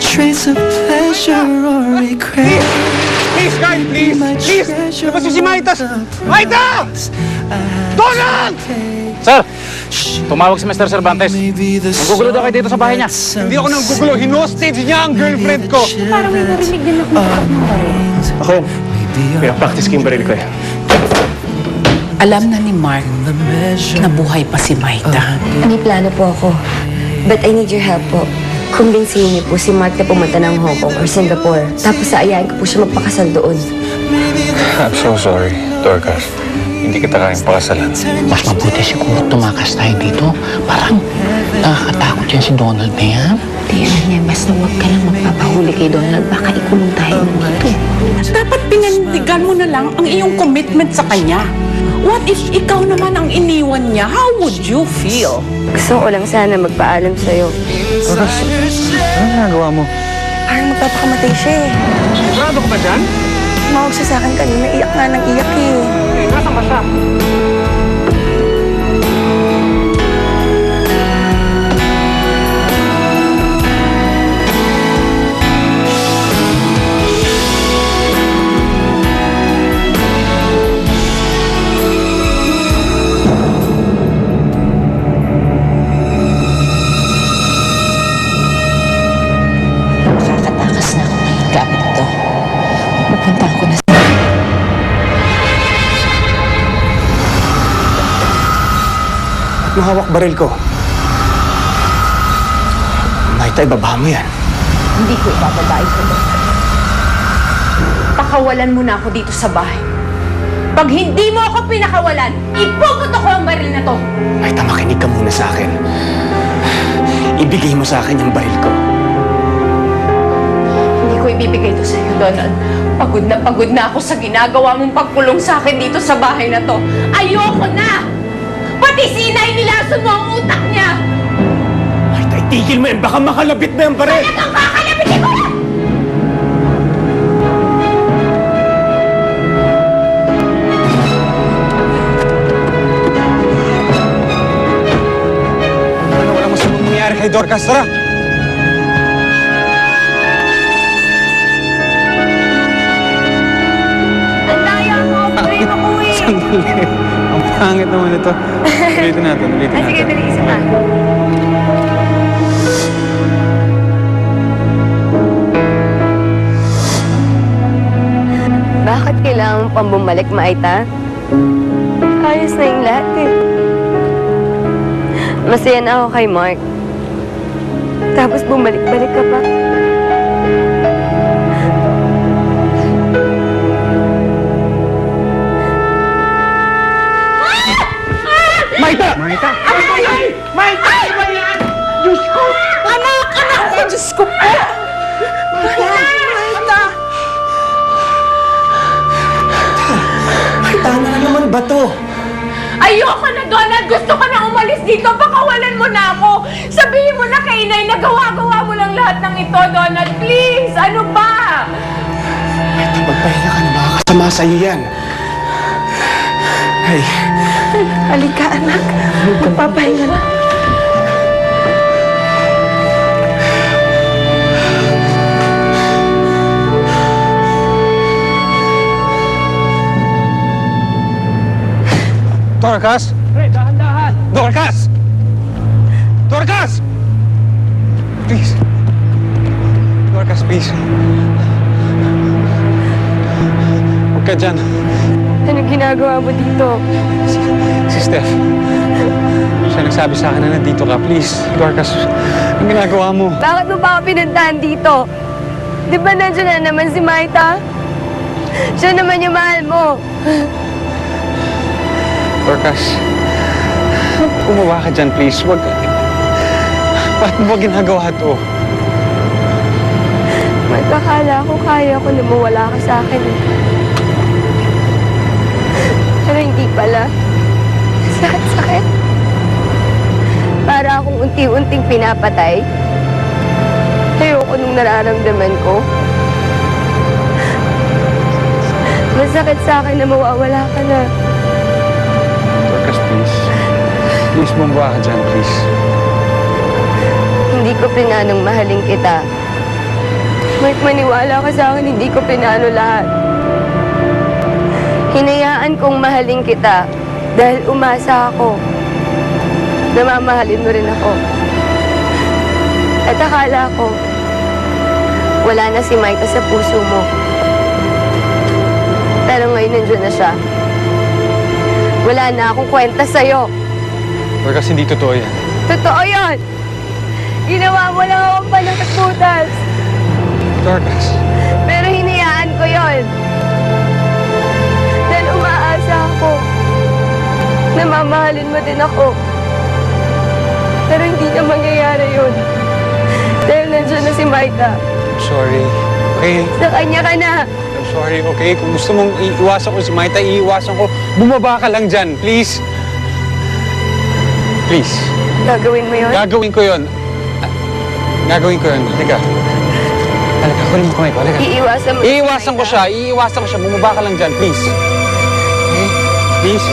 trace of pleasure or regret. Please, guys, please! Please! Labas si Maita! Maita! Donald! Sir! Tumawag si Mr. Cervantes. Nanggugulo daw kayo dito sa bahay niya. Hindi ako nanggugulo. Hinostage niya ang girlfriend ko. Parang may narinig din ako ng baril. Ako yun. Pinapractice ko yung baril ko eh. Alam na ni Mark na buhay pa si Maita. May plano po ako. But I need your help po. Kumbinsihin niyo po si Mark na pumunta ng Hong Kong or Singapore. Tapos aayain ko po siya magpakasal doon. I'm so sorry, Dorcas. Hindi kita kayang pakasalan. Mas mabuti siguro tumakas tayo dito. Parang nakakatakot yan si Donald na yan. Tiyan niya, basta huwag ka lang magpapahuli kay Donald. Baka ikulong tayo nandito. Dapat pinindigan mo na lang ang iyong commitment sa kanya. What if ikaw naman ang iniwan niya? How would you feel? Gusto ko lang sana magpaalam sa'yo. Dorcas, anong ginagawa mo? Parang magpapakamatay siya eh. Sigurado ko ba dyan? Tumawag siya sa akin kanina. Iyak nga ng iyak eh. Nasaan ba siya? Nakakatakas na ako ngayon gamit ito. Pupunta ko na Yung hawak baril ko. Maita, ibaba mo yan. Hindi ko ibababae sa'yo. Pakawalan mo na ako dito sa bahay. Pag hindi mo ako pinakawalan, ipuputo ko ang baril na to. Maita, makinig ka muna sa akin. Ibigay mo sa akin yung baril ko. Hindi ko ibibigay to sa'yo, Donald. Pagod na ako sa ginagawa mong pagkulong sa akin dito sa bahay na to. Ayoko na! Pati sinay nilason mo ang utak niya! Maita, itigil mo yan. Baka makalabit na yung baril. Talagang kakalabitin ko yan! Walang masamang mangyari kay Dorcas. Tara! Ang daya mo! Brain ako eh! Sandali. Ang pangit naman ito. Ulitin natin, ulitin natin. Sige, dali isa pa. Bakit kailangan mo pang bumalik, Maita? Ayos na yung lahat eh. Masaya na ako kay Mark. Tapos bumalik-balik ka pa. Maita! Maita! Maita! Ano ba yan? Diyos ko! Anak ko, Diyos ko po! Maita, ano na naman ba to? Ayoko na, Donald! Gusto ko na umalis dito! Pakawalan mo na ako! Sabihin mo na kay Inay na gawa-gawa mo lang lahat ng ito, Donald! Please! Ano ba? Maita, magpahinga ka na. Makakasama sa'yo yan. Hey. Halika, anak. Magpapahinga na. Dorcas! Hey, dahan-dahan! Dorcas! Dorcas! Please. Dorcas, please. Huwag ka dyan. Ano ginagawa mo dito? Si Steph. Siya nagsabi sa akin na nandito ka. Please, Dorcas, ang ginagawa mo? Bakit mo pa ako pinuntahan dito? Di ba nandiyan na naman si Maita? Siya naman yung mahal mo. Dorcas, umawa ka dyan, please. Huwag. Bakit mo ba ginagawa to? Magkakala ko kaya ko na mawala ka sa akin eh. Pero hindi pala. Sakit-sakit. Para akong unti-unting pinapatay. Ayoko nung nararamdaman ko. Masakit sa akin na mawawala ka na. Dorcas, please. Please, bumaba ka dyan, please. Hindi ko pinanong mahalin kita. Mike, maniwala ka sa akin, hindi ko pinano lahat. Hinayaan kong mahalin kita dahil umasa ako na mamahalin mo rin ako. At akala ko, wala na si Maita sa puso mo. Pero ngayon nandiyan na siya. Wala na akong kwenta sa'yo. Dorcas, hindi totoo yan. Totoo yun! Ginawa mo lang akong panakatputas. Dorcas. Pero hinayaan ko yon. Dahil umaasa ako na mamahalin mo din ako. Pero hindi na mangyayari yun. Dahil nandiyan na si Maita. I'm sorry. Okay? Sa kanya ka na. I'm sorry, okay? Kung gusto mong iiwasan ko si Maita, iiwasan ko. Bumaba ka lang dyan, please. Please. Gagawin mo yun? Gagawin ko yun. Gagawin ko yun. Halika. Halika, kunin mo kamay ko. Halika. Iiwasan mo Iiwasan ko siya. Iiwasan ko siya. Bumaba ka lang dyan, please. Okay? Please.